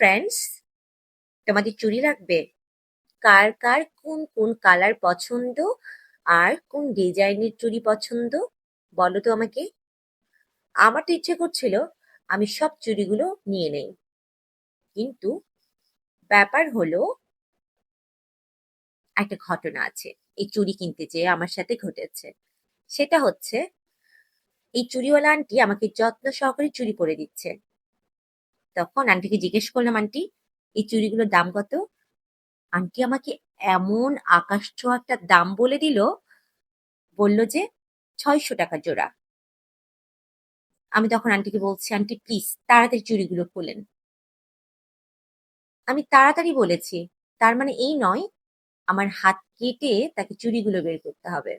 Friends, তোমাদের চুড়ি লাগবে? কার কার কোন কোন কালার পছন্দ আর কোন ডিজাইনের চুড়ি পছন্দ বলো তো আমাকে। আমার তো ইচ্ছে করছিল আমি সব চুড়িগুলো নিয়ে নেই, কিন্তু ব্যাপার হলো একটা ঘটনা আছে এই চুড়ি কিনতে যেয়ে আমার সাথে ঘটেছে। সেটা হচ্ছে এই চুড়িওয়ালা আন্টি আমাকে যত্ন সহকারে চুড়ি পরে দিচ্ছে। তখন আন্টিকে জিজ্ঞেস করলাম, আন্টি এই চুড়িগুলোর দাম কত? আন্টি আমাকে এমন আকাশ ছোঁয়া একটা দাম বলে দিল, বলল যে 600 টাকা জোড়া। আমি তখন আন্টিকে বলছি, আন্টি প্লিজ তাড়াতাড়ি চুড়িগুলো খোলেন। আমি তাড়াতাড়ি বলেছি, তার মানে এই নয় আমার হাত কেটে তাকে চুড়িগুলো বের করতে হবে।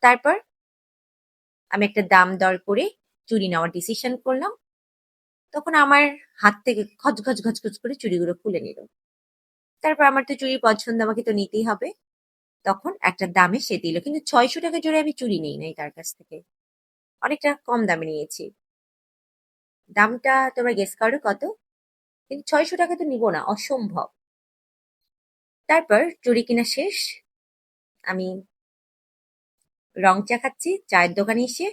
তারপর আমি একটা দাম দর করে চুড়ি নেওয়ার ডিসিশন করলাম। তখন আমার হাত থেকে খচ খচ খচ খচ করে চুড়িগুলো খুলে নিল। তারপর আমার তো চুড়ি পছন্দ, আমাকে তো নিতেই হবে। তখন একটা দামে সে দিল, কিন্তু 600 টাকা জোড়ে আমি চুড়ি নেই নাই তার কাছ থেকে, অনেকটা কম দামে নিয়েছি। দামটা তোমরা গেস করো কত? কিন্তু 600 টাকা তো নিব না, অসম্ভব। তারপর চুড়ি কিনা শেষ। আমি রং চা খাচ্ছি চায়ের দোকানে এসে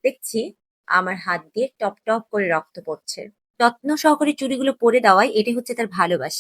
দেখছি আমার হাত দিয়ে টপ টপ করে রক্ত পড়ছে। যত্ন সহকারে চুড়িগুলো পরে দেওয়ায় এটাই হচ্ছে তার ভালোবাসা।